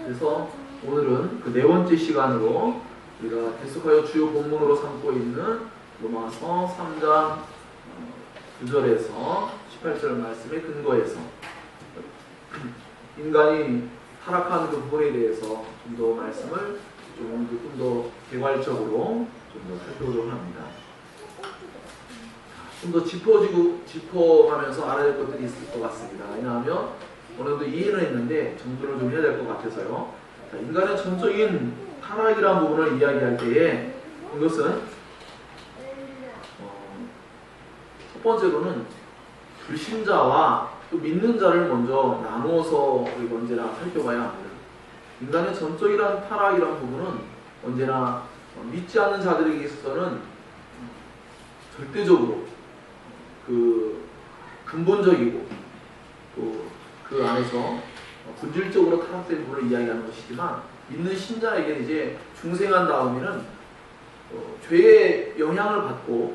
그래서 오늘은 그 네 번째 시간으로 우리가 계속하여 주요 본문으로 삼고 있는 로마서 3장 9절에서 18절 말씀의 근거에서 인간이 타락한 그 부분에 대해서 좀 더 말씀을 좀 더 개괄적으로 좀 더 살펴보도록 합니다. 좀 더 짚어가면서 알아야 될 것들이 있을 것 같습니다. 왜냐하면 어느 정도 이해는 했는데 정돈을 좀 해야 될 것 같아서요. 자, 인간의 전적인 타락이라는 부분을 이야기할 때에 이것은 첫 번째로는 불신자와 또 믿는 자를 먼저 나누어서 우리가 언제나 살펴봐야 합니다. 인간의 전적이란 타락이란 부분은 언제나 믿지 않는 자들에게 있어서는 절대적으로 그 근본적이고 또 그 안에서 본질적으로 타락된 부분을 이야기하는 것이지만 믿는 신자에게 이제 중생한 다음에는 죄의 영향을 받고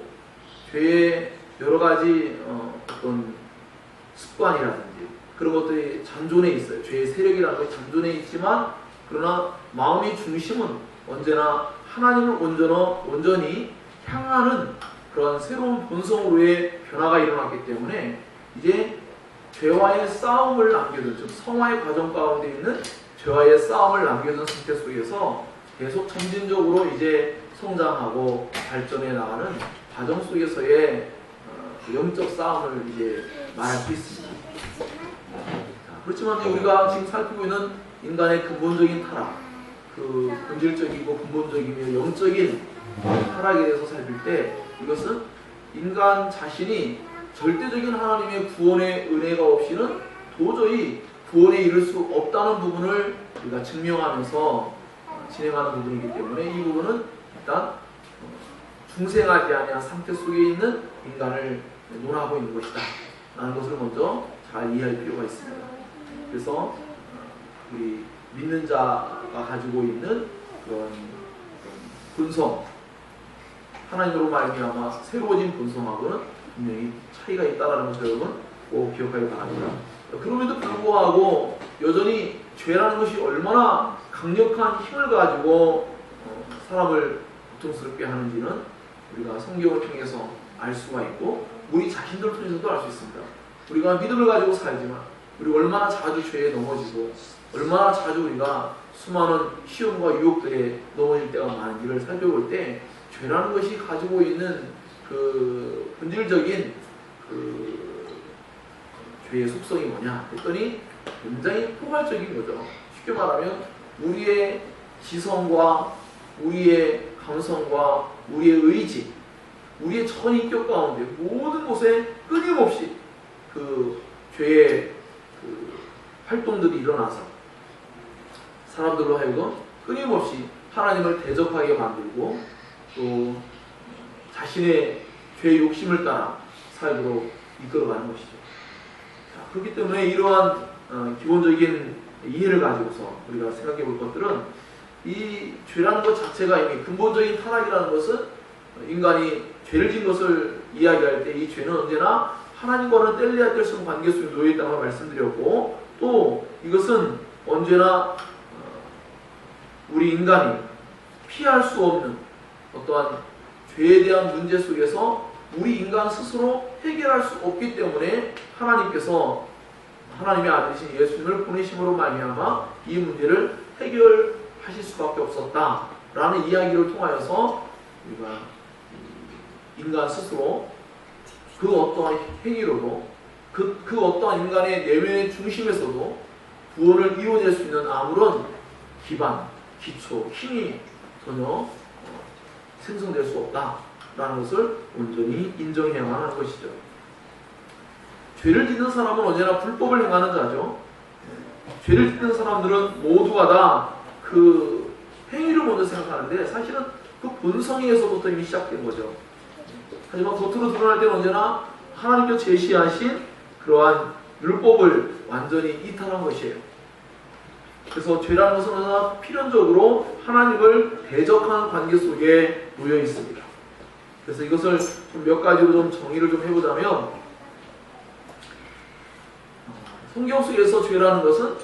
죄의 여러 가지 어떤 습관이라든지 그런 것들이 잔존해 있어요. 죄의 세력이라는 것이 잔존해 있지만 그러나 마음의 중심은 언제나 하나님을 온전히 향하는 그런 새로운 본성으로의 변화가 일어났기 때문에 이제 죄와의 싸움을 남겨둔, 즉 성화의 과정 가운데 있는 죄와의 싸움을 남겨둔 상태 속에서 계속 점진적으로 이제 성장하고 발전해 나가는 과정 속에서의 영적 싸움을 이제 말할 수 있습니다. 그렇지만 우리가 지금 살피고 있는 인간의 근본적인 타락, 그 본질적이고 근본적이며 영적인 타락에 대해서 살필 때 이것은 인간 자신이 절대적인 하나님의 구원의 은혜가 없이는 도저히 구원에 이를 수 없다는 부분을 우리가 증명하면서 진행하는 부분이기 때문에 이 부분은 일단 중생하지 아니한 상태 속에 있는 인간을 논하고 있는 것이다 라는 것을 먼저 잘 이해할 필요가 있습니다. 그래서 우리 믿는 자가 가지고 있는 그런 본성, 하나님으로 말미암아 새로워진 본성하고는 분명히 차이가 있다는 것을 여러분 꼭 기억하기 바랍니다. 그럼에도 불구하고 여전히 죄라는 것이 얼마나 강력한 힘을 가지고 사람을 고통스럽게 하는지는 우리가 성경을 통해서 알 수가 있고 우리 자신들을 통해서도 알 수 있습니다. 우리가 믿음을 가지고 살지만 우리가 얼마나 자주 죄에 넘어지고 얼마나 자주 우리가 수많은 시험과 유혹들에 넘어질 때가 많은지를 살펴볼 때 죄라는 것이 가지고 있는 그 본질적인 그 죄의 속성이 뭐냐 했더니 굉장히 포괄적인 거죠. 쉽게 말하면 우리의 지성과 우리의 감성과 우리의 의지, 우리의 전인격 가운데 모든 곳에 끊임없이 그 죄의 그 활동들이 일어나서 사람들로 하여금 끊임없이 하나님을 대적하게 만들고 또 자신의 죄의 욕심을 따라 삶으로 이끌어가는 것이죠. 자, 그렇기 때문에 이러한 기본적인 이해를 가지고서 우리가 생각해 볼 것들은 이 죄라는 것 자체가 이미 근본적인 타락이라는 것은 인간이 죄를 지은 것을 이야기할 때 이 죄는 언제나 하나님과는 뗄래야 뗄 수 없는 관계 속에 놓여 있다고 말씀드렸고 또 이것은 언제나 우리 인간이 피할 수 없는 어떠한 죄에 대한 문제 속에서 우리 인간 스스로 해결할 수 없기 때문에 하나님께서 하나님의 아들이신 예수님을 보내심으로 말미암아 이 문제를 해결하실 수밖에 없었다라는 이야기를 통하여서 우리가 인간 스스로 그 어떠한 행위로도 그 어떠한 인간의 내면의 중심에서도 구원을 이루어낼 수 있는 아무런 기반, 기초, 힘이 전혀 생성될 수 없다라는 것을 온전히 인정해야만 하는 것이죠. 죄를 짓는 사람은 언제나 불법을 행하는 자죠. 죄를 짓는 사람들은 모두가 다 그 행위를 먼저 생각하는데 사실은 그 본성에서부터 이미 시작된 거죠. 하지만 겉으로 드러날 때는 언제나 하나님께서 제시하신 그러한 율법을 완전히 이탈한 것이에요. 그래서 죄라는 것은 언제나 필연적으로 하나님을 대적하는 관계 속에 놓여 있습니다. 그래서 이것을 좀 몇 가지로 좀 정의를 좀 해보자면 성경 속에서 죄라는 것은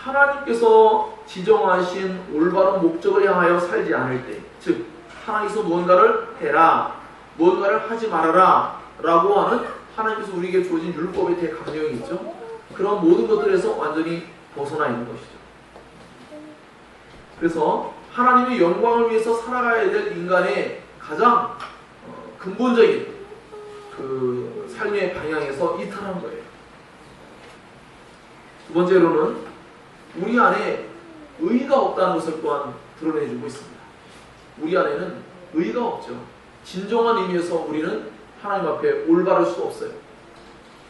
하나님께서 지정하신 올바른 목적을 향하여 살지 않을 때, 즉 하나님께서 무언가를 해라, 무언가를 하지 말아라 라고 하는 하나님께서 우리에게 주어진 율법에 대해 강령이 있죠. 그런 모든 것들에서 완전히 벗어나 있는 것이죠. 그래서 하나님의 영광을 위해서 살아가야 될 인간의 가장 근본적인 그 삶의 방향에서 이탈한 거예요. 두 번째로는 우리 안에 의의가 없다는 것을 또한 드러내주고 있습니다. 우리 안에는 의의가 없죠. 진정한 의미에서 우리는 하나님 앞에 올바를 수가 없어요.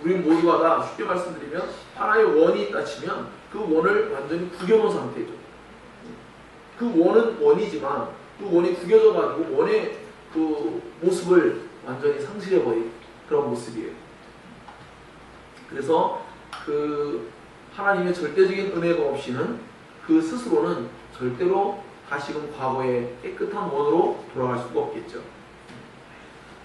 우리는 모두가 다 쉽게 말씀드리면 하나의 원이 있다 치면 그 원을 완전히 구겨놓은 상태죠. 그 원은 원이지만 그 원이 구겨져 가지고 원의 그 모습을 완전히 상실해버린 그런 모습이에요. 그래서 그 하나님의 절대적인 은혜가 없이는 그 스스로는 절대로 다시금 과거의 깨끗한 원으로 돌아갈 수가 없겠죠.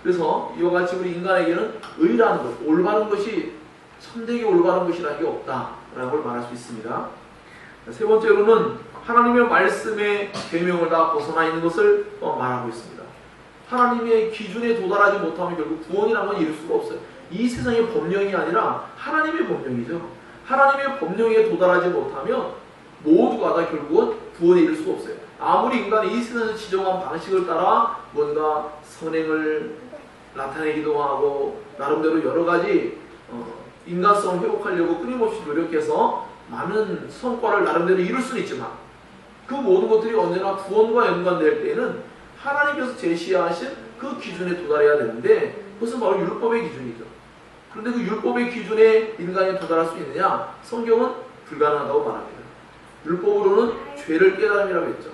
그래서 이와 같이 우리 인간에게는 의라는 것, 올바른 것이 선되게 올바른 것이라는 게 없다라는 걸 말할 수 있습니다. 세 번째로는 하나님의 말씀의 계명을 다 벗어나 있는 것을 말하고 있습니다. 하나님의 기준에 도달하지 못하면 결국 구원이라는 건 이룰 수가 없어요. 이 세상의 법령이 아니라 하나님의 법령이죠. 하나님의 법령에 도달하지 못하면 모두가 다 결국은 구원에 이를 수가 없어요. 아무리 인간이 이 세상에서 지정한 방식을 따라 뭔가 선행을 나타내기도 하고 나름대로 여러 가지 인간성을 회복하려고 끊임없이 노력해서 많은 성과를 나름대로 이룰 수는 있지만 그 모든 것들이 언제나 구원과 연관될 때에는 하나님께서 제시하신 그 기준에 도달해야 되는데 그것은 바로 율법의 기준이죠. 그런데 그 율법의 기준에 인간이 도달할 수 있느냐? 성경은 불가능하다고 말합니다. 율법으로는 죄를 깨달음이라고 했죠.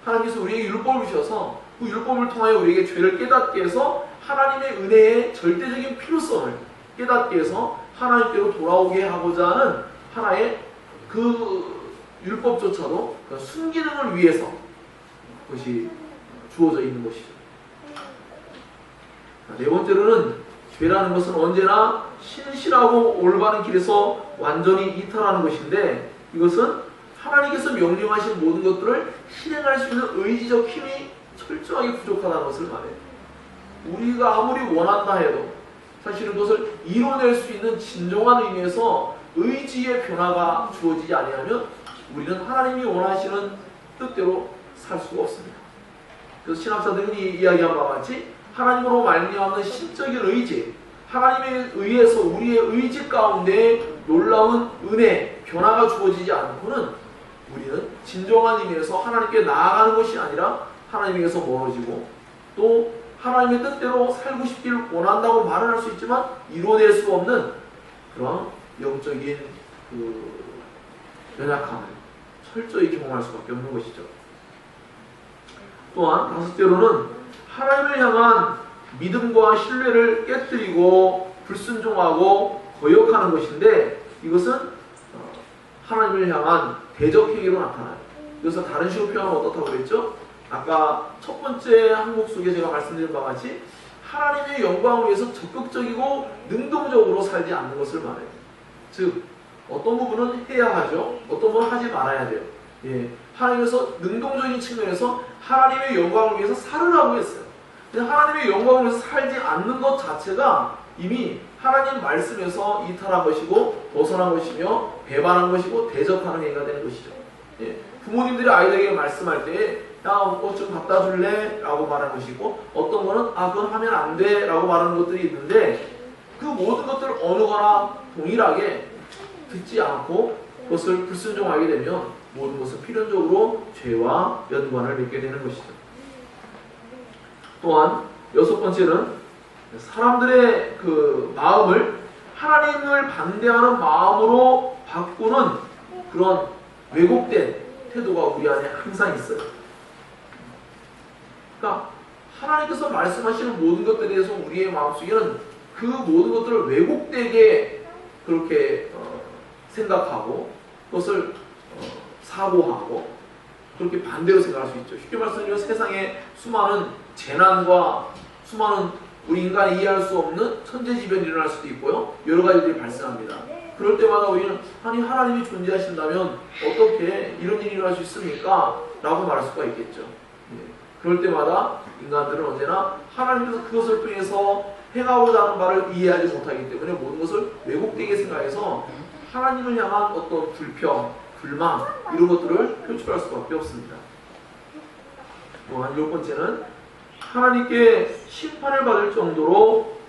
하나님께서 우리에게 율법을 주셔서 그 율법을 통하여 우리에게 죄를 깨닫게 해서 하나님의 은혜의 절대적인 필요성을 깨닫게 해서 하나님께로 돌아오게 하고자 하는 하나의 그 율법조차도 그 순기능을 위해서 그것이 주어져 있는 것이죠. 네 번째로는 죄라는 것은 언제나 신실하고 올바른 길에서 완전히 이탈하는 것인데 이것은 하나님께서 명령하신 모든 것들을 실행할 수 있는 의지적 힘이 철저하게 부족하다는 것을 말해요. 우리가 아무리 원한다 해도 사실은 그것을 이뤄낼 수 있는 진정한 의미에서 의지의 변화가 주어지지 아니하면 우리는 하나님이 원하시는 뜻대로 살 수가 없습니다. 그래서 신학자들이 이야기한 바와 같이 하나님으로 말미암는 신적인 의지, 하나님에 의해서 우리의 의지 가운데 놀라운 은혜, 변화가 주어지지 않고는 우리는 진정한 의미에서 하나님께 나아가는 것이 아니라 하나님에게서 멀어지고 또 하나님의 뜻대로 살고 싶기를 원한다고 말을 할 수 있지만 이뤄낼 수 없는 그런 영적인 그 연약함을 철저히 경험할 수밖에 없는 것이죠. 또한 다섯째로는 하나님을 향한 믿음과 신뢰를 깨뜨리고 불순종하고 거역하는 것인데 이것은 하나님을 향한 대적 행위로 나타나요. 그래서 다른 식으로 표현하면 어떻다고 그랬죠? 아까 첫 번째 항목 속에 제가 말씀드린 바와 같이 하나님의 영광을 위해서 적극적이고 능동적으로 살지 않는 것을 말해요. 즉 어떤 부분은 해야 하죠. 어떤 부분은 하지 말아야 돼요. 예, 하나님께서 능동적인 측면에서 하나님의 영광을 위해서 살으라고 했어요. 근데 하나님의 영광을 위해서 살지 않는 것 자체가 이미 하나님 말씀에서 이탈한 것이고 벗어난 것이며 배반한 것이고 대적하는 행위가 되는 것이죠. 예, 부모님들이 아이들에게 말씀할 때 야, 옷 좀 갖다 줄래? 라고 말하는 것이고 어떤 거는 아, 그건 하면 안 돼 라고 말하는 것들이 있는데 그 모든 것들을 어느 거나 동일하게 듣지 않고 그것을 불순종하게 되면 모든 것은 필연적으로 죄와 연관을 맺게 되는 것이죠. 또한 여섯 번째는 사람들의 그 마음을 하나님을 반대하는 마음으로 바꾸는 그런 왜곡된 태도가 우리 안에 항상 있어요. 그러니까 하나님께서 말씀하시는 모든 것들에 대해서 우리의 마음속에는 그 모든 것들을 왜곡되게 그렇게 생각하고 그것을 사고하고 그렇게 반대로 생각할 수 있죠. 쉽게 말씀드리면 세상에 수많은 재난과 수많은 우리 인간이 이해할 수 없는 천재지변이 일어날 수도 있고요. 여러 가지들이 발생합니다. 그럴 때마다 우리는 아니 하나님이 존재하신다면 어떻게 이런 일이 일어날 수 있습니까? 라고 말할 수가 있겠죠. 그럴 때마다 인간들은 언제나 하나님께서 그것을 통해서 행하고자 하는 바를 이해하지 못하기 때문에 모든 것을 왜곡되게 생각해서 하나님을 향한 어떤 불평, 불만 이런 것들을 표출할 수밖에 없습니다. 또한 10번째는 하나님께 심판을 받을 정도로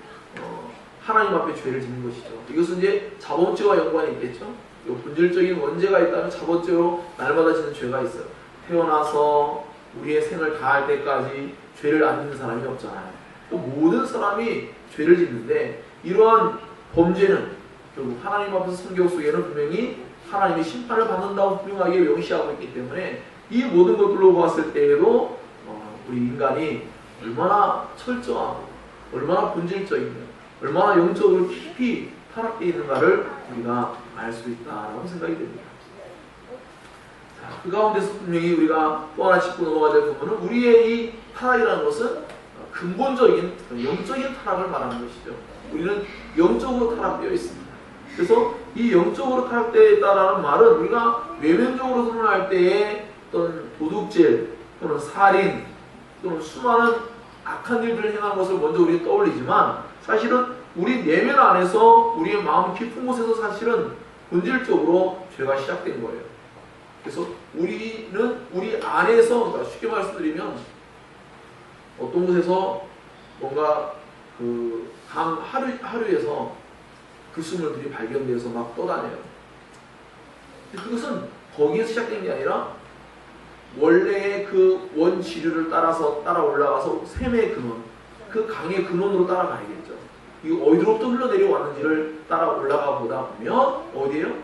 하나님 앞에 죄를 짓는 것이죠. 이것은 이제 자본죄와 연관이 있겠죠. 본질적인 원죄가 있다면 자본죄로 날마다 짓는 죄가 있어요. 태어나서 우리의 생을 다할 때까지 죄를 안 짓는 사람이 없잖아요. 또 모든 사람이 죄를 짓는데 이러한 범죄는 결국 하나님 앞에서 성경 속에는 분명히 하나님의 심판을 받는다고 분명하게 명시하고 있기 때문에 이 모든 것들로 봤을 때에도 우리 인간이 얼마나 철저하고 얼마나 본질적이며 얼마나 영적으로 깊이 타락되어 있는가를 우리가 알 수 있다라고 생각이 됩니다. 자, 그 가운데서 분명히 우리가 또 하나 짚고 넘어가야 될 부분은 우리의 이 타락이라는 것은 근본적인 영적인 타락을 말하는 것이죠. 우리는 영적으로 타락되어 있습니다. 그래서 이 영적으로 타락되어 있다는 말은 우리가 외면적으로 선언할 때에 어떤 도둑질 또는 살인 또는 수많은 악한 일들을 행한 것을 먼저 우리는 떠올리지만 사실은 우리 내면 안에서 우리의 마음 깊은 곳에서 사실은 본질적으로 죄가 시작된 거예요. 그래서 우리는 우리 안에서 그러니까 쉽게 말씀드리면 어떤 곳에서 뭔가 그 강 하류에서 불순물들이 발견돼서 막 떠다녀요. 그것은 거기에서 시작된 게 아니라 원래의 그 원지류를 따라서 따라 올라가서 샘의 근원, 그 강의 근원으로 따라가야겠죠. 이거 어디로부터 흘러내려왔는지를 따라 올라가 보다 보면 어디에요?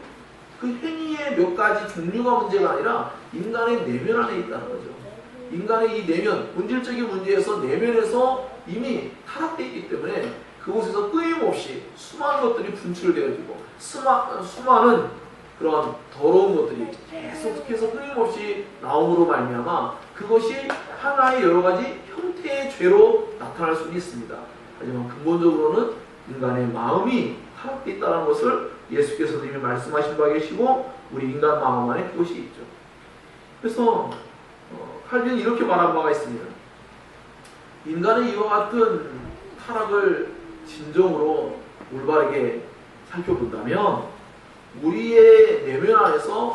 그 행위의 몇 가지 종류가 문제가 아니라 인간의 내면 안에 있다는 거죠. 인간의 이 내면, 본질적인 문제에서 내면에서 이미 타락되어 있기 때문에 그곳에서 끊임없이 수많은 것들이 분출되어지고 수많은 그런 더러운 것들이 계속해서 끊임없이 나옴으로 말미암아 그것이 하나의 여러 가지 형태의 죄로 나타날 수는 있습니다. 하지만 근본적으로는 인간의 마음이 타락되어 있다는 것을 예수께서도 이미 말씀하신 바 계시고 우리 인간 마음 안에 그것이 있죠. 그래서 칼빈은 이렇게 말한 바가 있습니다. 인간의 이와 같은 타락을 진정으로 올바르게 살펴본다면 우리의 내면 안에서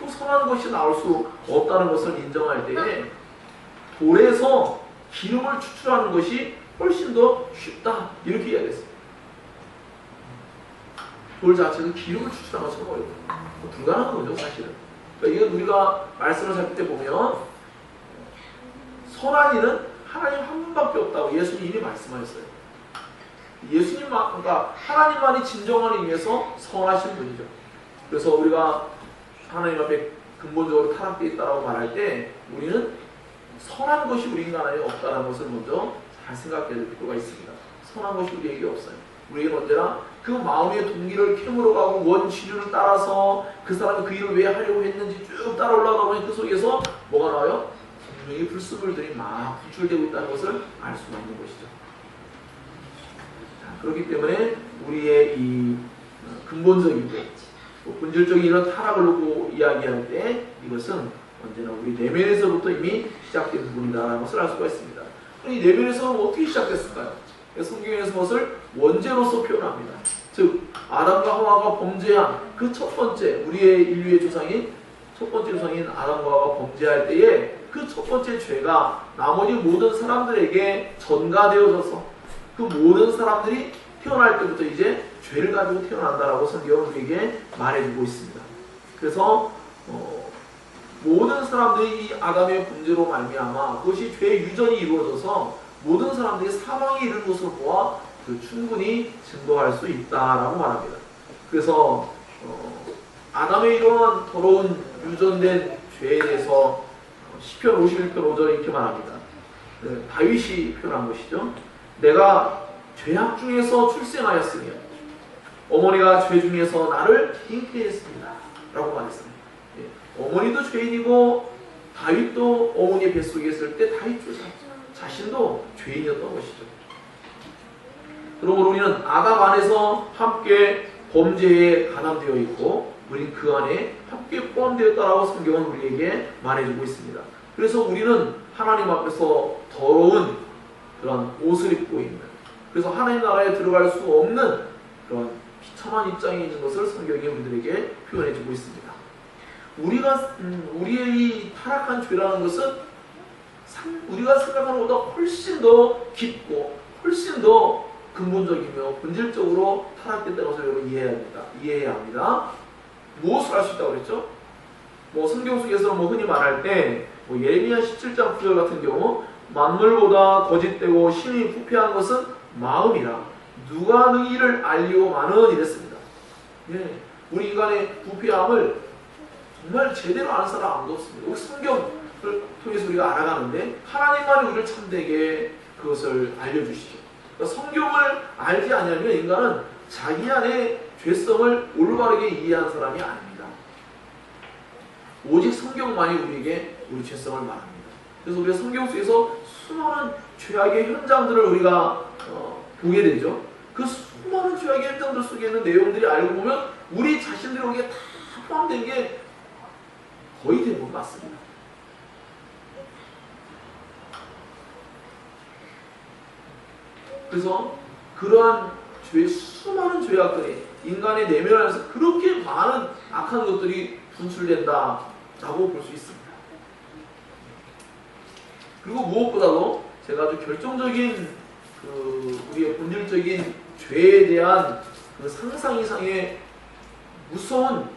또 선한 것이 나올 수 없다는 것을 인정할 때에 돌에서 기름을 추출하는 것이 훨씬 더 쉽다 이렇게 이야기했습니다. 돌 자체는 기름을 추출하는 것은 어렵다. 불가능한 거죠 사실은. 그러니까 이건 우리가 말씀을 살필 때 보면 선한 이는 하나님 한 분밖에 없다고 예수님이 말씀하셨어요. 그러니까 하나님만이 진정한 의미에서 선하신 분이죠. 그래서 우리가 하나님 앞에 근본적으로 타락되어 있다고 말할 때 우리는 선한 것이 우리 인간 안에 없다는 것을 먼저 잘 생각해야 될 필요가 있습니다. 선한 것이 우리에게 없어요. 우리에게는 언제나 그 마음의 동기를 캐물어 가고 원치류를 따라서 그 사람이 그 일을 왜 하려고 했는지 쭉 따라 올라가다 보니 그 속에서 뭐가 나와요? 분명히 불순물들이 막 분출되고 있다는 것을 알 수가 있는 것이죠. 그렇기 때문에 우리의 이 근본적이고 본질적인 이런 타락을 놓고 이야기할 때 이것은 언제나 우리 내면에서부터 이미 시작된 부분이다라는 것을 알 수가 있습니다. 이 내면에서는 어떻게 시작됐을까요? 성경에서 그것을 원죄로서 표현합니다. 즉 아담과 하와가 범죄한 그 첫 번째 우리의 인류의 조상인 첫 번째 조상인 아담과 하와가 범죄할 때에 그 첫 번째 죄가 나머지 모든 사람들에게 전가되어져서 그 모든 사람들이 태어날 때부터 이제 죄를 가지고 태어난다라고 성경은 우리에게 말해주고 있습니다. 그래서 모든 사람들이 이 아담의 범죄로 말미암아 그것이 죄의 유전이 이루어져서 모든 사람들이 사망에 이르는 것으로 보아 충분히 증거할 수 있다라고 말합니다. 그래서 아담의 이러한 더러운 유전된 죄에 대해서 시편 51편 5절 이렇게 말합니다. 다윗이 표현한 것이죠. 내가 죄악 중에서 출생하였으며 어머니가 죄 중에서 나를 잉태했습니다 라고 말했습니다. 어머니도 죄인이고 다윗도 어머니의 뱃속에 있을 때 다윗 자신도 죄인이었던 것이죠. 그러므로 우리는 아담 안에서 함께 범죄에 가담되어 있고 우린 그 안에 함께 포함되었다라고 성경은 우리에게 말해주고 있습니다. 그래서 우리는 하나님 앞에서 더러운 그런 옷을 입고 있는, 그래서 하나님 나라에 들어갈 수 없는 그런 비참한 입장에 있는 것을 성경이 우리들에게 표현해주고 있습니다. 우리의 이 타락한 죄라는 것은 우리가 생각하는 것보다 훨씬 더 깊고 훨씬 더 근본적이며 본질적으로 타락됐다는 것을 여러분 이해해야 합니다. 무엇을 할 수 있다고 그랬죠? 성경 속에서는 흔히 말할 때 예레미야 17장 9절 같은 경우 만물보다 거짓되고 심히 부패한 것은 마음이라 누가 능히 이를 알리오마는 이랬습니다. 예, 우리 인간의 부패함을 정말 제대로 아는 사람 아무도 없습니다. 우리 성경을 통해서 우리가 알아가는데 하나님만이 우리를 참되게 그것을 알려주시죠. 그러니까 성경을 알지 않으면 인간은 자기 안에 죄성을 올바르게 이해한 사람이 아닙니다. 오직 성경만이 우리에게 우리 죄성을 말합니다. 그래서 우리가 성경 속에서 수많은 죄악의 현장들을 우리가 보게 되죠. 그 수많은 죄악의 현장들 속에 있는 내용들이 알고 보면 우리 자신들이 거기에 다 포함된 게 거의 대부분 맞습니다. 그래서 그러한 수많은 죄악들이 인간의 내면 안에서 그렇게 많은 악한 것들이 분출된다라고 볼 수 있습니다. 그리고 무엇보다도 제가 아주 결정적인 우리의 본질적인 죄에 대한 그 상상 이상의 무서운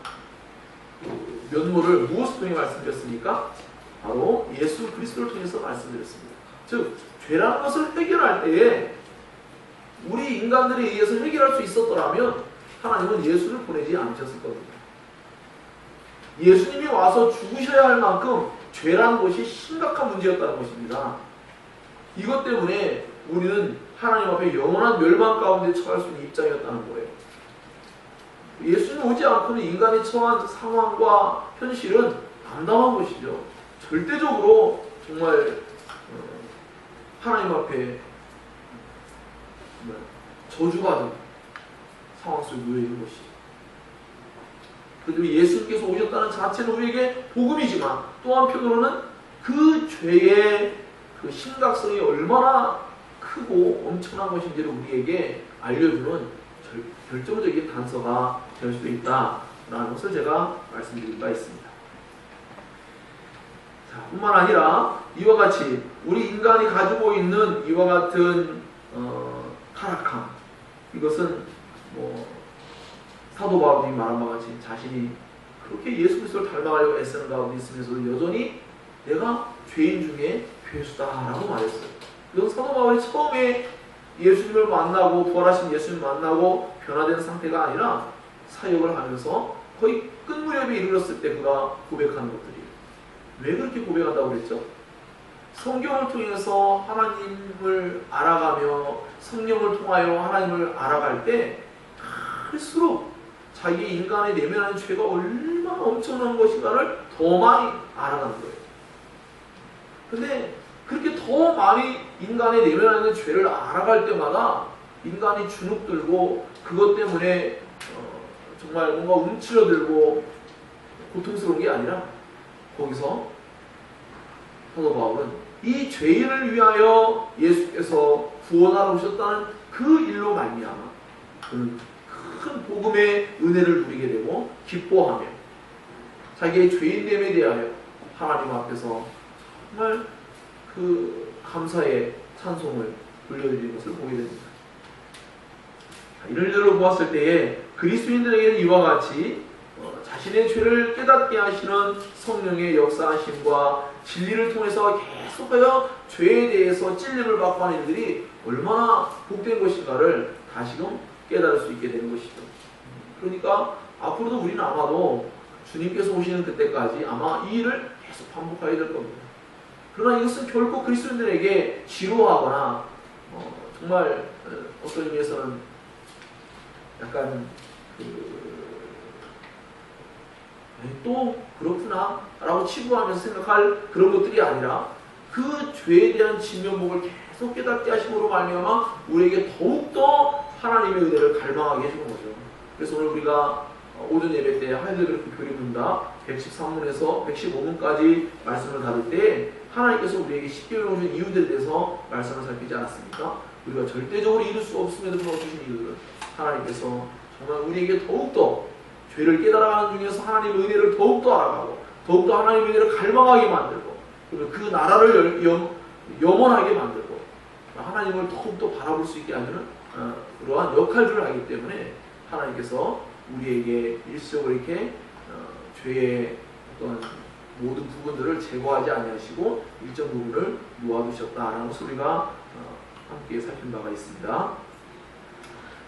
면모를 무엇을 통해 말씀드렸습니까? 바로 예수 그리스도를 통해서 말씀드렸습니다. 즉 죄라는 것을 해결할 때에 우리 인간들에 의해서 해결할 수 있었더라면 하나님은 예수를 보내지 않으셨을 겁니다. 예수님이 와서 죽으셔야 할 만큼 죄라는 것이 심각한 문제였다는 것입니다. 이것 때문에 우리는 하나님 앞에 영원한 멸망 가운데 처할 수 있는 입장이었다는 거예요. 예수님 오지 않고는 인간이 처한 상황과 현실은 담담한 것이죠. 절대적으로 정말 하나님 앞에 저주받은 상황 속에 놓여 있는 것이죠. 그런데 예수님께서 오셨다는 자체는 우리에게 복음이지만 또 한편으로는 그 죄의 그 심각성이 얼마나 크고 엄청난 것인지를 우리에게 알려주는 결정적인 단서가 될 수도 있다라는 것을 제가 말씀드릴 바 있습니다. 자, 뿐만 아니라 이와 같이 우리 인간이 가지고 있는 이와 같은 타락함, 이것은 사도 바울이 말한 바와 같이 자신이 그렇게 예수 그리스도를 닮아가려고 애쓰는 가운데 있으면서도 여전히 내가 죄인 중에 괴수다라고 말했어요. 이건 사도 바울이 처음에 예수님을 만나고 부활하신 예수님을 만나고 변화된 상태가 아니라 사역을 하면서 거의 끝 무렵에 이르렀을 때 그가 고백하는 것들이, 왜 그렇게 고백한다고 그랬죠? 성경을 통해서 하나님을 알아가며 성령을 통하여 하나님을 알아갈 때 갈수록 자기 인간의 내면한 죄가 얼마나 엄청난 것인가를 더 많이 알아가는 거예요. 근데 그렇게 더 많이 인간의 내면한 죄를 알아갈 때마다 인간이 주눅들고 그것 때문에 정말 뭔가 움츠러들고 고통스러운 게 아니라 거기서 사도 바울은 이 죄인을 위하여 예수께서 구원하러 오셨다는 그 일로 말미암아 그는 큰 복음의 은혜를 누리게 되고 기뻐하며 자기의 죄인됨에 대하여 하나님 앞에서 정말 그 감사의 찬송을 돌려드리는 것을 보게 됩니다. 이런 일들을 보았을 때에 그리스도인들에게는 이와 같이 자신의 죄를 깨닫게 하시는 성령의 역사하심과 진리를 통해서 계속하여 죄에 대해서 찔림을 받고 하는 일들이 얼마나 복된 것인가를 다시금 깨달을 수 있게 되는 것이죠. 그러니까 앞으로도 우리는 아마도 주님께서 오시는 그때까지 아마 이 일을 계속 반복하게 될 겁니다. 그러나 이것은 결코 그리스도인들에게 지루하거나 정말 어떤 의미에서는 약간 또 그렇구나 라고 치부하면서 생각할 그런 것들이 아니라 그 죄에 대한 진면목을 계속 깨닫게 하심으로 말미암아 우리에게 더욱더 하나님의 은혜를 갈망하게 해주는 거죠. 그래서 오늘 우리가 오전 예배 때 하이델베르크 교리 문답 113문에서 115문까지 말씀을 다룰 때 하나님께서 우리에게 쉽게 오는 이유들에 대해서 말씀을 살피지 않았습니까? 우리가 절대적으로 이룰 수 없음에도 불구하고 주신 이유들은 하나님께서 정말 우리에게 더욱더 죄를 깨달아가는 중에서 하나님의 은혜를 더욱더 알아가고 더욱더 하나님의 은혜를 갈망하게 만들고 그리고 그 나라를 염원하게 만들고 하나님을 더욱더 바라볼 수 있게 하는 그러한 역할들을 하기 때문에 하나님께서 우리에게 일시적으로 이렇게 죄의 어떤 모든 부분들을 제거하지 아니하시고 일정 부분을 놓아두셨다라는 것을 우리가 함께 살핀 바가 있습니다.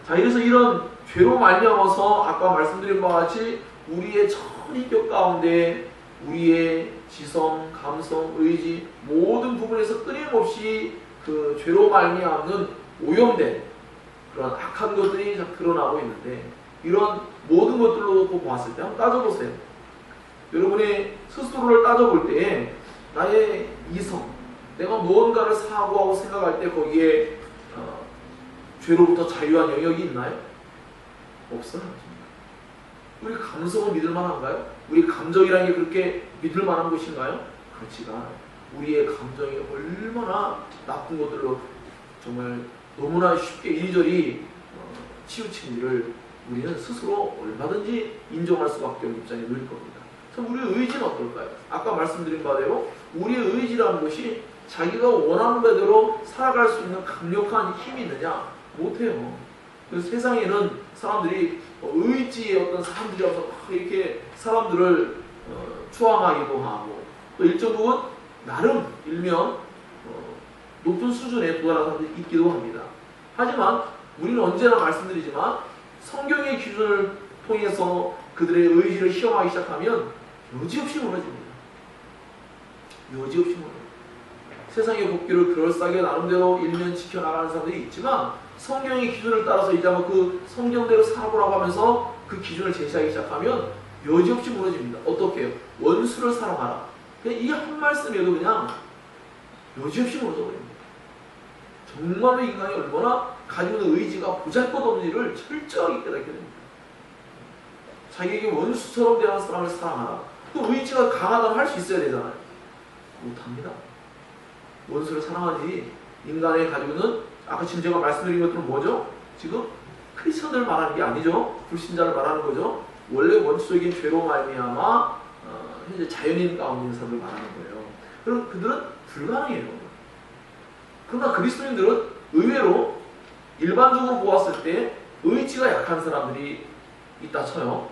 자, 이래서 이런 죄로 말미암아서 아까 말씀드린 바와 같이 우리의 전인격 가운데 우리의 지성, 감성, 의지 모든 부분에서 끊임없이 그 죄로 말미암는 오염된 그런 악한 것들이 드러나고 있는데 이런 모든 것들로 놓고 보았을 때 한번 따져보세요. 여러분의 스스로를 따져볼 때 나의 이성, 내가 무언가를 사고하고 생각할 때 거기에 죄로부터 자유한 영역이 있나요? 없어요. 우리 감성을 믿을 만한가요? 우리 감정이라는 게 그렇게 믿을 만한 것인가요? 그렇지가 않아요. 우리의 감정이 얼마나 나쁜 것들로 정말 너무나 쉽게 이리저리 치우친 일을 우리는 스스로 얼마든지 인정할 수밖에 없는 입장에 놓일 겁니다. 그럼 우리의 의지는 어떨까요? 아까 말씀드린 바대로 우리의 의지라는 것이 자기가 원하는 대로 살아갈 수 있는 강력한 힘이 있느냐? 못해요. 그래서 세상에는 사람들이 의지의 어떤 사람들이라서 이렇게 사람들을 추앙하기도 하고 또 일정 부분 나름 일면 높은 수준에 도달한 사람들이 있기도 합니다. 하지만 우리는 언제나 말씀드리지만 성경의 기준을 통해서 그들의 의지를 시험하기 시작하면 여지없이 무너집니다. 여지없이 무너집니다. 세상의 복귀를 그럴싸하게 나름대로 일면 지켜나가는 사람들이 있지만 성경의 기준을 따라서 이제 그 성경대로 살아보라고 하면서 그 기준을 제시하기 시작하면 여지없이 무너집니다. 어떻게 해요? 원수를 사랑하라. 이 한 말씀에도 그냥 여지없이 무너져버립니다. 정말로 인간이 얼마나 가지고 있는 의지가 보잘것없는 일을 철저하게 깨닫게 됩니다. 자기에게 원수처럼 대하는 사람을 사랑하라. 그 의지가 강하다면 할 수 있어야 되잖아요. 못합니다. 원수를 사랑하지 인간의 가지고 있는 아까 지금 제가 말씀드린 것들은 뭐죠? 지금 크리스천들을 말하는 게 아니죠. 불신자를 말하는 거죠. 원래 원수적인 죄로 말미암아 현재 자연인 가운데 있는 사람을 말하는 거예요. 그럼 그들은 불가능해요. 그러나 그리스도인들은 의외로 일반적으로 보았을 때 의지가 약한 사람들이 있다 쳐요.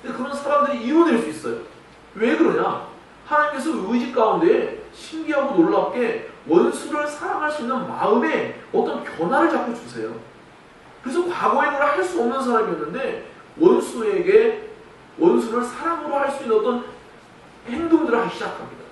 근데 그런 사람들이 이뤄낼 수 있어요. 왜 그러냐? 하나님께서 의지 가운데 신기하고 놀랍게 원수를 사랑할 수 있는 마음에 어떤 변화를 자꾸 주세요. 그래서 과거에는 할 수 없는 사람이었는데 원수에게 원수를 사랑으로 할 수 있는 어떤 행동들을 하기 시작합니다.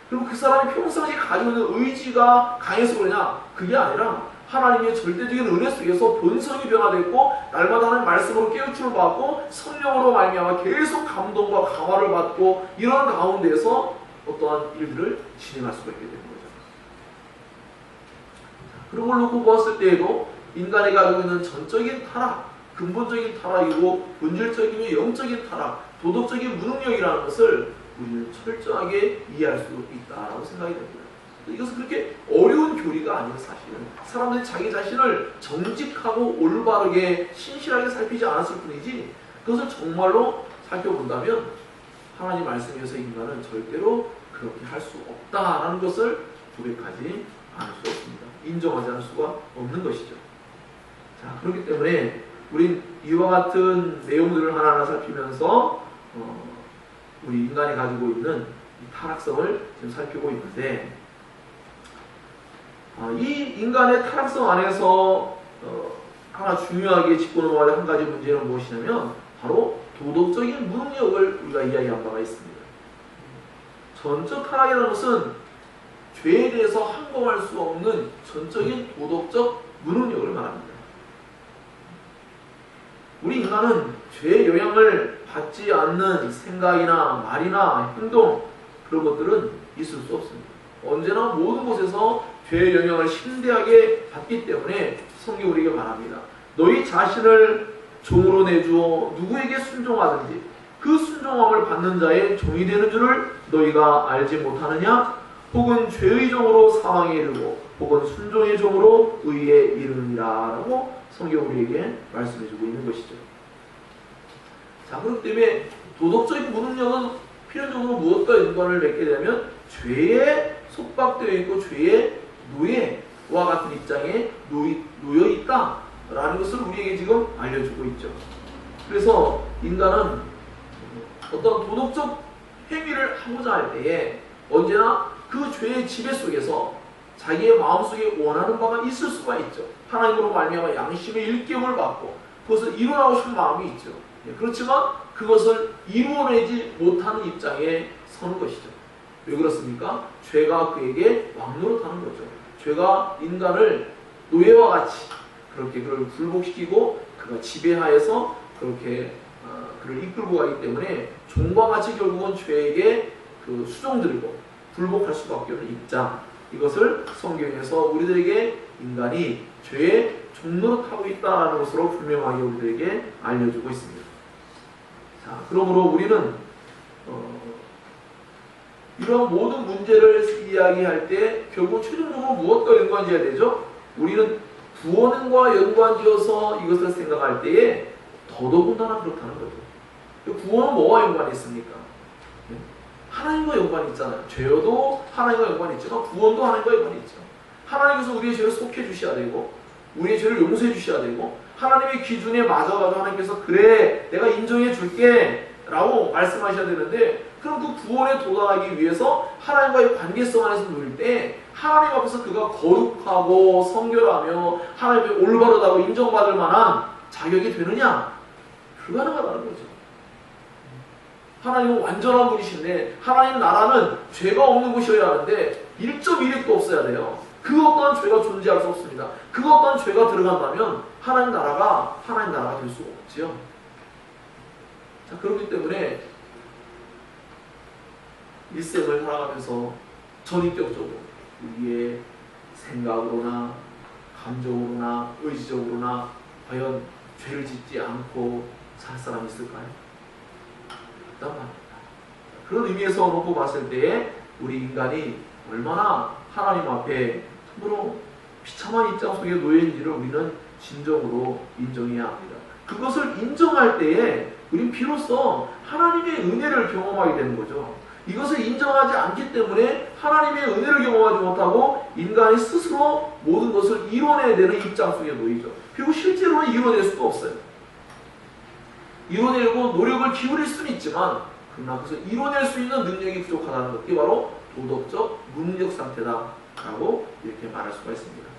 그리고 그 사람이 평상시에 가지고 있는 의지가 강해서 그러냐? 그게 아니라 하나님의 절대적인 은혜 속에서 본성이 변화됐고 날마다 하나님 말씀으로 깨우침을 받고 성령으로 말미암아 계속 감동과 강화를 받고 이런 가운데서 어떠한 일들을 진행할 수가 있게 되는 거죠. 그런 걸 놓고 보았을 때에도 인간이 가지고 있는 전적인 타락, 근본적인 타락이고 본질적이며 영적인 타락, 도덕적인 무능력이라는 것을 우리는 철저하게 이해할 수 있다라고 생각이 됩니다. 이것은 그렇게 어려운 교리가 아니에요. 사실은 사람들이 자기 자신을 정직하고 올바르게 신실하게 살피지 않았을 뿐이지 그것을 정말로 살펴본다면 하나님 말씀에서 인간은 절대로 그렇게 할 수 없다라는 것을 고백하지 않을 수 없습니다. 인정하지 않을 수가 없는 것이죠. 자, 그렇기 때문에 우린 이와 같은 내용들을 하나하나 살피면서 우리 인간이 가지고 있는 이 타락성을 지금 살피고 있는데 이 인간의 타락성 안에서 하나 중요하게 짚고 넘어가야 한 가지 문제는 무엇이냐면 바로 도덕적인 무능력을 우리가 이야기한 바가 있습니다. 전적 타락이라는 것은 죄에 대해서 항거할 수 없는 전적인 도덕적 무능력을 말합니다. 우리 인간은 죄의 영향을 받지 않는 생각이나 말이나 행동 그런 것들은 있을 수 없습니다. 언제나 모든 곳에서 죄의 영향을 심대하게 받기 때문에 성경이 우리에게 말합니다. 너희 자신을 종으로 내주어 누구에게 순종하든지 그 순종함을 받는 자의 종이 되는 줄을 너희가 알지 못하느냐? 혹은 죄의 종으로 사망에 이르고 혹은 순종의 종으로 의에 이르느니라 라고 성경 우리에게 말씀해주고 있는 것이죠. 자, 그렇기 때문에 도덕적인 무능력은 필연적으로 무엇과 연관을 맺게 되면 죄에 속박되어 있고 죄의 노예와 같은 입장에 놓여 있다라는 것을 우리에게 지금 알려주고 있죠. 그래서 인간은 어떤 도덕적 행위를 하고자 할 때에 언제나 그 죄의 지배 속에서 자기의 마음속에 원하는 바가 있을 수가 있죠. 하나님으로 말미암아 양심의 일깨움을 받고 그것을 이루어나고 싶은 마음이 있죠. 그렇지만 그것을 이루어내지 못하는 입장에 서는 것이죠. 왜 그렇습니까? 죄가 그에게 왕노릇하는 거죠. 죄가 인간을 노예와 같이 그렇게 그를 굴복시키고 그가 지배하여서 그렇게 그를 이끌고 가기 때문에 종과 같이 결국은 죄에게 그 수종들고 굴복할 수밖에 없는 입장, 이것을 성경에서 우리들에게 인간이 죄에 종노릇하고 있다는 것으로 분명하게 우리들에게 알려주고 있습니다. 자, 그러므로 우리는 이런 모든 문제를 이야기할 때 결국 최종적으로 무엇과 연관지어야 되죠? 우리는 구원과 연관지어서 이것을 생각할 때에 더더군다나 그렇다는 거죠. 구원은 뭐와 연관이 있습니까? 하나님과 연관이 있잖아요. 죄도 하나님과 연관이 있지만 구원도 하나님과 연관이 있죠. 하나님께서 우리의 죄를 속해 주셔야 되고 우리의 죄를 용서해 주셔야 되고 하나님의 기준에 맞아가지고 하나님께서 그래 내가 인정해 줄게 라고 말씀하셔야 되는데, 그럼 그 구원에 도달하기 위해서 하나님과의 관계성 안에서 누릴 때 하나님 앞에서 그가 거룩하고 성결하며 하나님의 올바르다고 인정받을 만한 자격이 되느냐? 불가능하다는 거죠. 하나님은 완전한 분이신데 하나님 나라는 죄가 없는 곳이어야 하는데 1.1획도 없어야 돼요. 그 어떠한 죄가 존재할 수 없습니다. 그 어떠한 죄가 들어간다면 하나님 나라가 될 수가 없지요. 자, 그렇기 때문에 일생을 살아가면서 전인격적으로 우리의 생각으로나 감정으로나 의지적으로나 과연 죄를 짓지 않고 살 사람이 있을까요? 없단 말입니다. 그런 의미에서 놓고 봤을 때 우리 인간이 얼마나 하나님 앞에 참으로 비참한 입장 속에 놓여있는지를 우리는 진정으로 인정해야 합니다. 그것을 인정할 때에 우린 비로소 하나님의 은혜를 경험하게 되는 거죠. 이것을 인정하지 않기 때문에 하나님의 은혜를 경험하지 못하고 인간이 스스로 모든 것을 이뤄내야 되는 입장 속에 놓이죠. 그리고 실제로는 이뤄낼 수도 없어요. 이뤄내려고 노력을 기울일 수는 있지만 그러나 그것을 이뤄낼 수 있는 능력이 부족하다는 것, 이게 바로 도덕적 무능력 상태다라고 이렇게 말할 수가 있습니다.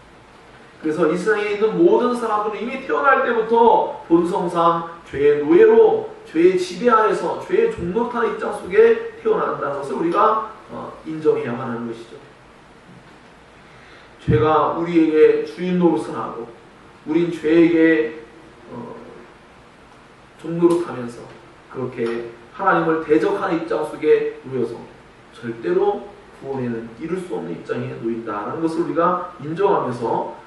그래서 이 세상에 있는 모든 사람들은 이미 태어날 때부터 본성상 죄의 노예로 죄의 지배하에서 죄의 종노릇하는 입장 속에 태어난다는 것을 우리가 인정해야 하는 것이죠. 죄가 우리에게 주인 노릇을 하고 우린 죄에게 종노릇하면서 그렇게 하나님을 대적하는 입장 속에 놓여서 절대로 구원에는 이룰 수 없는 입장에 놓인다는 것을 우리가 인정하면서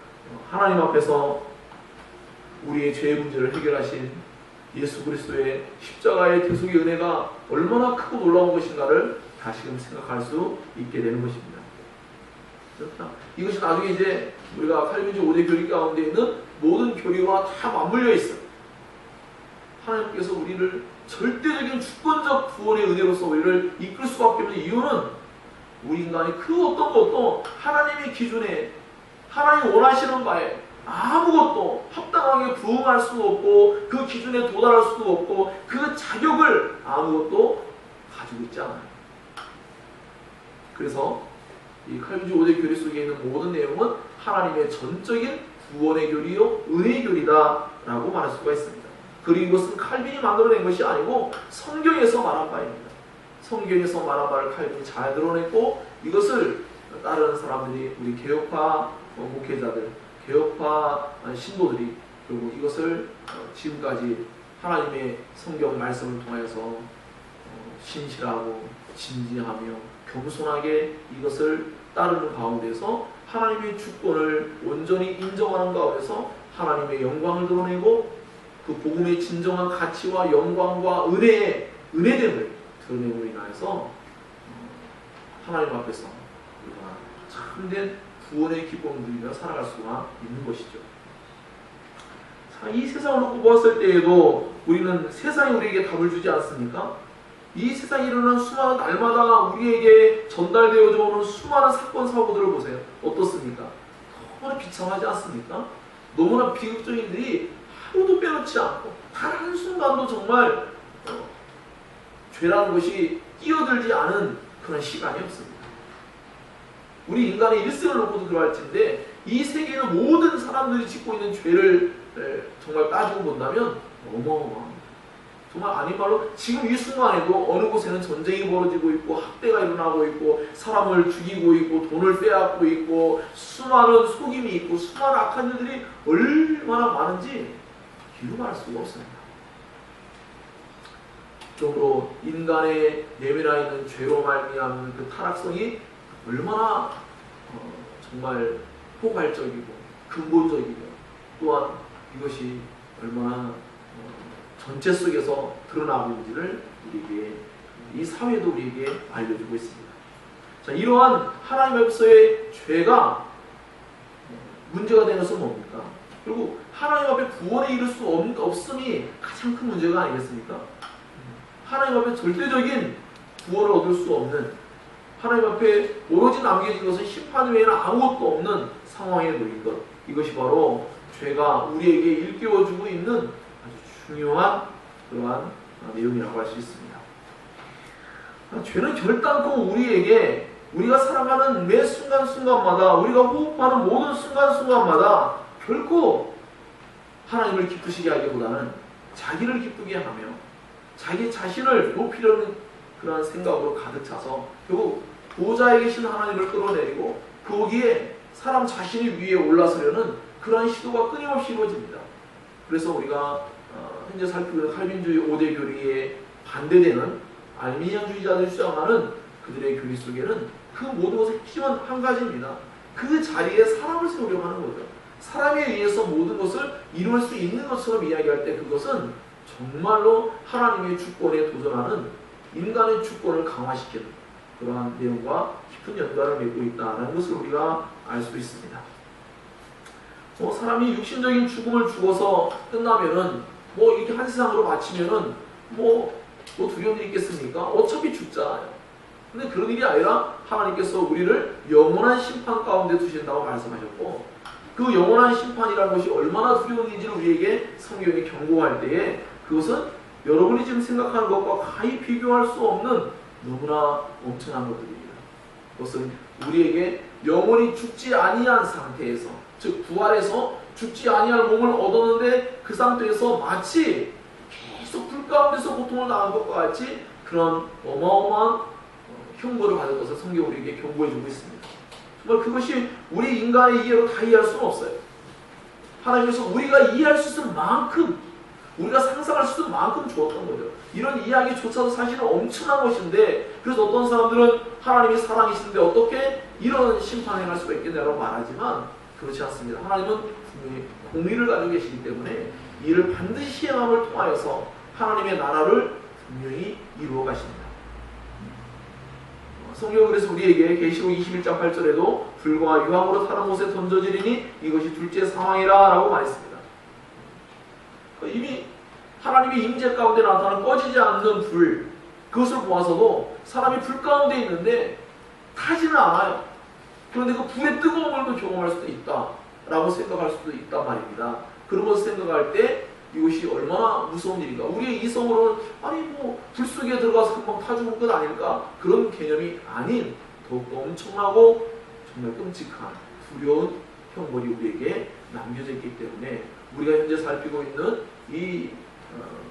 하나님 앞에서 우리의 죄의 문제를 해결하신 예수 그리스도의 십자가의 대속의 은혜가 얼마나 크고 놀라운 것인가를 다시금 생각할 수 있게 되는 것입니다. 그렇다. 이것이 나중에 이제 우리가 칼빈주의 5대 교리 가운데 있는 모든 교리와 다 맞물려 있어요. 하나님께서 우리를 절대적인 주권적 구원의 은혜로서 우리를 이끌 수밖에 없는 이유는 우리 인간이 그 어떤 것도 하나님의 기준에 하나님 원하시는 바에 아무것도 합당하게 부응할 수도 없고 그 기준에 도달할 수도 없고 그 자격을 아무것도 가지고 있지 않아요. 그래서 이 칼빈주의 5대 교리 속에 있는 모든 내용은 하나님의 전적인 구원의 교리요 은혜의 교리다 라고 말할 수가 있습니다. 그리고 이것은 칼빈이 만들어낸 것이 아니고 성경에서 말한 바입니다. 성경에서 말한 바를 칼빈이 잘 드러냈고 이것을 따르는 사람들이 우리 개혁파 목회자들, 개혁파 신도들이 결국 이것을 지금까지 하나님의 성경 말씀을 통해서 신실하고 진지하며 겸손하게 이것을 따르는 가운데서 하나님의 주권을 온전히 인정하는 가운데서 하나님의 영광을 드러내고 그 복음의 진정한 가치와 영광과 은혜됨을 드러내므로 인하여서 하나님 앞에서 우리가 참된 구원의 기쁨을 누리며 살아갈 수가 있는 것이죠. 자, 이 세상을 놓고 보았을 때에도 우리는 세상이 우리에게 답을 주지 않습니까? 이 세상에 일어나는 수많은 날마다 우리에게 전달되어져 오는 수많은 사건 사고들을 보세요. 어떻습니까? 너무나 비참하지 않습니까? 너무나 비극적인 일이 하루도 빼놓지 않고 단 한순간도 정말 죄라는 것이 끼어들지 않은 그런 시간이 없습니다. 우리 인간의 일생을 놓고도 그러할텐데 이 세계의 모든 사람들이 짓고 있는 죄를 정말 따지고 본다면 어마어마합니다. 정말 아닌 말로 지금 이 순간에도 어느 곳에는 전쟁이 벌어지고 있고 학대가 일어나고 있고 사람을 죽이고 있고 돈을 빼앗고 있고 수많은 속임이 있고 수많은 악한 일들이 얼마나 많은지 이루 말할 수가 없습니다. 그러므로 인간의 내면에 있는 죄로 말미암은 그 타락성이 얼마나 정말 포괄적이고 근본적이고 또한 이것이 얼마나 전체 속에서 드러나고 있는지를 우리에게 이 사회도 우리에게 알려주고 있습니다. 자, 이러한 하나님 앞에서의 죄가 문제가 되는 것은 뭡니까? 그리고 하나님 앞에 구원에 이를 수 없음이 가장 큰 문제가 아니겠습니까? 하나님 앞에 절대적인 구원을 얻을 수 없는, 하나님 앞에 오로지 남겨진 것은 심판 외에는 아무것도 없는 상황에 놓인 것, 이것이 바로 죄가 우리에게 일깨워주고 있는 아주 중요한 그러한 내용이라고 할 수 있습니다. 죄는 결단코 우리에게 우리가 살아가는 매 순간순간마다 우리가 호흡하는 모든 순간순간마다 결코 하나님을 기쁘시게 하기보다는 자기를 기쁘게 하며 자기 자신을 높이려는 그런 생각으로 가득 차서 결국 보좌에 계신 하나님을 끌어내리고 거기에 사람 자신이 위에 올라서려는 그러한 시도가 끊임없이 이루어집니다. 그래서 우리가 현재 살피고 있는 칼빈주의 5대 교리에 반대되는 알미니안주의자들이 주장하는 그들의 교리 속에는 그 모든 것의 핵심은 한 가지입니다. 그 자리에 사람을 세우려고 하는 거죠. 사람에 의해서 모든 것을 이룰 수 있는 것처럼 이야기할 때 그것은 정말로 하나님의 주권에 도전하는 인간의 주권을 강화시키는 그러한 내용과 깊은 연관을 맺고 있다는 것을 우리가 알 수 있습니다. 사람이 육신적인 죽음을 죽어서 끝나면은 이렇게 한 세상으로 마치면은 두려운 일이 있겠습니까? 어차피 죽잖아요. 근데 그런 일이 아니라 하나님께서 우리를 영원한 심판 가운데 두신다고 말씀하셨고, 그 영원한 심판이라는 것이 얼마나 두려운 일인지를 우리에게 성경이 경고할 때에 그것은 여러분이 지금 생각하는 것과 가히 비교할 수 없는 너무나 엄청난 것들입니다. 그것은 우리에게 영원히 죽지 아니한 상태에서, 즉 부활해서 죽지 아니할 몸을 얻었는데 그 상태에서 마치 계속 불 가운데서 고통을 당한 것과 같이 그런 어마어마한 형벌을 받을 것을 성경이 우리에게 경고해주고 있습니다. 정말 그것이 우리 인간의 이해로 다 이해할 수는 없어요. 하나님께서 우리가 이해할 수 있을 만큼, 우리가 상상할 수 있을 만큼 주었던 거죠. 이런 이야기조차도 사실은 엄청난 것인데, 그래서 어떤 사람들은 하나님이 사랑이신데 어떻게 이런 심판을 행할 수가 있겠냐고 말하지만 그렇지 않습니다. 하나님은 분명히 공의를 가지고 계시기 때문에 이를 반드시 시행함을 통하여서 하나님의 나라를 분명히 이루어 가십니다. 성경은 그래서 우리에게 계시록 21장 8절에도 불과 유황으로 타는 곳에 던져지리니 이것이 둘째 사망이라 라고 말했습니다. 이미 하나님의 임재 가운데 나타나는 꺼지지 않는 불, 그것을 보아서도 사람이 불 가운데 있는데 타지는 않아요. 그런데 그 불의 뜨거움을 경험할 수도 있다 라고 생각할 수도 있단 말입니다. 그런 것을 생각할 때 이것이 얼마나 무서운 일인가. 우리의 이성으로는 불 속에 들어가서 금방 타 죽은 것 아닐까, 그런 개념이 아닌 더욱더 엄청나고 정말 끔찍한 두려운 형벌이 우리에게 남겨져 있기 때문에 우리가 현재 살피고 있는 이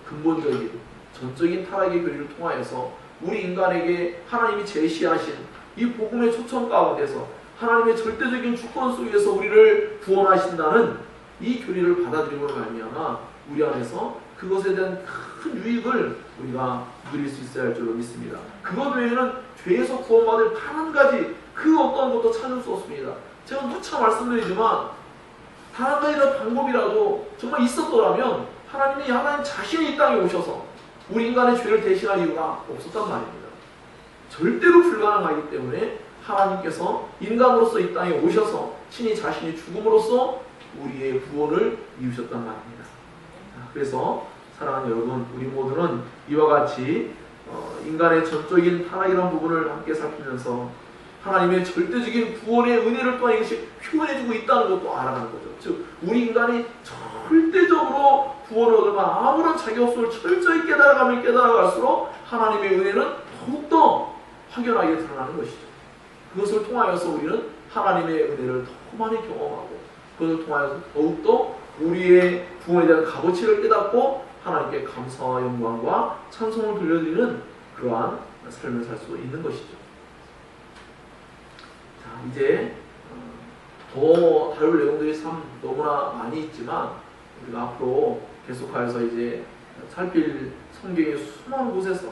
근본적인 전적인 타락의 교리를 통하여서 우리 인간에게 하나님이 제시하신 이 복음의 초청 가운데서 하나님의 절대적인 주권 속에서 우리를 구원하신다는 이 교리를 받아들임으로 말미암아 우리 안에서 그것에 대한 큰 유익을 우리가 누릴 수 있어야 할 줄로 믿습니다. 그것 외에는 죄에서 구원받을 단 한 가지 그 어떤 것도 찾을 수 없습니다. 제가 누차 말씀드리지만 단 한 가지라도 방법이라도 정말 있었더라면 하나님 자신이 이 땅에 오셔서 우리 인간의 죄를 대신할 이유가 없었단 말입니다. 절대로 불가능하기 때문에 하나님께서 인간으로서 이 땅에 오셔서 친히 자신이 죽음으로써 우리의 구원을 이루셨단 말입니다. 그래서 사랑하는 여러분, 우리 모두는 이와 같이 인간의 전적인 타락이라는 부분을 함께 살피면서 하나님의 절대적인 구원의 은혜를 또한 이것이 표현해주고 있다는 것도 알아가는 거죠. 즉 우리 인간이 절대적으로 구원을 얻으면 아무런 자기 없음을 철저히 깨달아가면 깨달아갈수록 하나님의 은혜는 더욱더 확연하게 드러나는 것이죠. 그것을 통하여서 우리는 하나님의 은혜를 더 많이 경험하고 그것을 통하여서 더욱더 우리의 구원에 대한 값어치를 깨닫고 하나님께 감사와 영광과 찬송을 돌려드리는 그러한 삶을 살 수 있는 것이죠. 자, 이제 더 다룰 내용들이 참 너무나 많이 있지만 우리가 앞으로 계속하여서 이제 살필 성경의 수많은 곳에서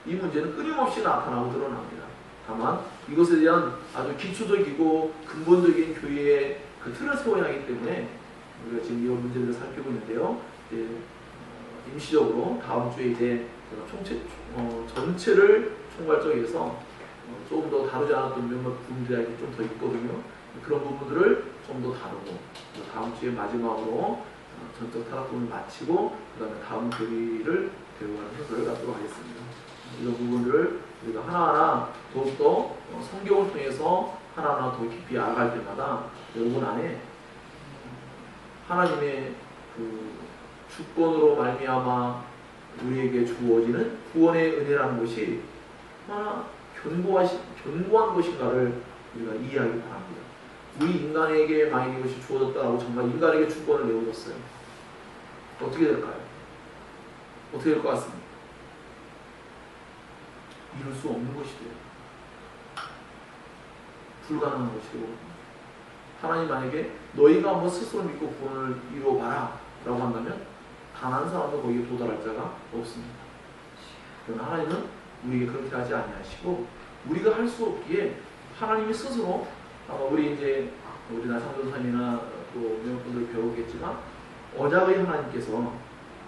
이 문제는 끊임없이 나타나고 드러납니다. 다만 이것에 대한 아주 기초적이고 근본적인 교회의 그 틀을 세워야 하기 때문에 우리가 지금 이런 문제들을 살피고 있는데요. 이제 임시적으로 다음 주에 이제 전체를 총괄적에서 조금 더 다루지 않았던 몇몇 부분들이 좀 더 있거든요. 그런 부분들을 좀 더 다루고 다음 주에 마지막으로 전적 타락론을 마치고 그 다음에 다음 교리를 배우는 회사를 갖도록 하겠습니다. 이런 부분들을 우리가 하나하나 더욱더 성경을 통해서 하나하나 더 깊이 알아갈 때마다 여러분 안에 하나님의 그 주권으로 말미암아 우리에게 주어지는 구원의 은혜라는 것이 얼마나 견고한 것인가를 우리가 이해하기 바랍니다. 우리 인간에게 만약 이것이 주어졌다고 정말 인간에게 주권을 내어줬어요. 어떻게 될까요? 어떻게 될 것 같습니까? 이룰 수 없는 것이 돼요. 불가능한 것이 되고 하나님 만약에 너희가 한번 스스로 믿고 구원을 이루어봐라 라고 한다면 단 한 사람도 거기에 도달할 자가 없습니다. 그러나 하나님은 우리에게 그렇게 하지 아니하시고 우리가 할 수 없기에 하나님이 스스로 우리 이제 우리나 상전사님이나 또 몇몇 분들 배우겠지만 언약의 하나님께서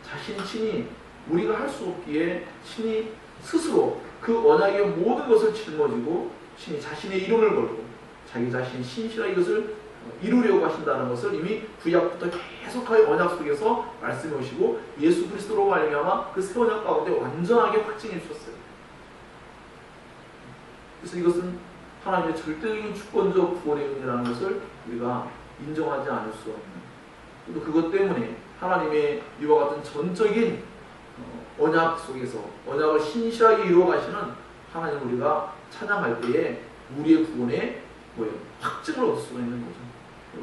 자신이 친히 우리가 할 수 없기에 친히 스스로 그 언약의 모든 것을 짊어지고 친히 자신의 이름을 걸고 자기 자신이 신실하게 이것을 이루려고 하신다는 것을 이미 구약부터 계속하여 언약 속에서 말씀해 오시고 예수 그리스도로 말미암아 그 새 언약 가운데 완전하게 확증해 주셨어요. 그래서 이것은 하나님의 절대적인 주권적 구원의 은혜라는 것을 우리가 인정하지 않을 수 없는, 또 그것 때문에 하나님의 이와 같은 전적인 언약 속에서 언약을 신실하게 이루어 가시는 하나님을 우리가 찬양할 때에 우리의 구원에 확증을 얻을 수가 있는 거죠.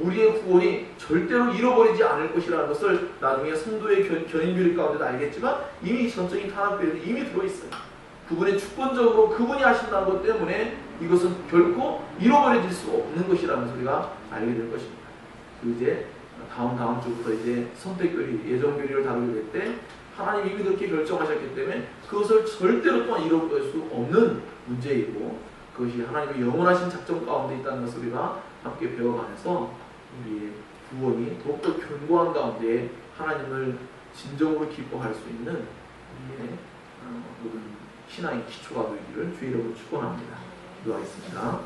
우리의 구원이 절대로 잃어버리지 않을 것이라는 것을 나중에 성도의 견인교리 가운데도 알겠지만 이미 전적인 타락교리는 이미 들어있어요. 그분의 주권적으로 그분이 하신다는 것 때문에 이것은 결코 잃어버려질 수 없는 것이라는 소리가 알게 될 것입니다. 그리고 이제 다음 주부터 이제 선택교리, 예정교리를 다루게 될 때 하나님이 이미 그렇게 결정하셨기 때문에 그것을 절대로 또한 잃어버릴 수 없는 문제이고 그것이 하나님의 영원하신 작전 가운데 있다는 것을 우리가 함께 배워가면서 우리의 구원이 더욱더 견고한 가운데 하나님을 진정으로 기뻐할 수 있는 우리의 모든 신앙의 기초가 되기를 주의 이름으로 축원합니다. 기도하겠습니다.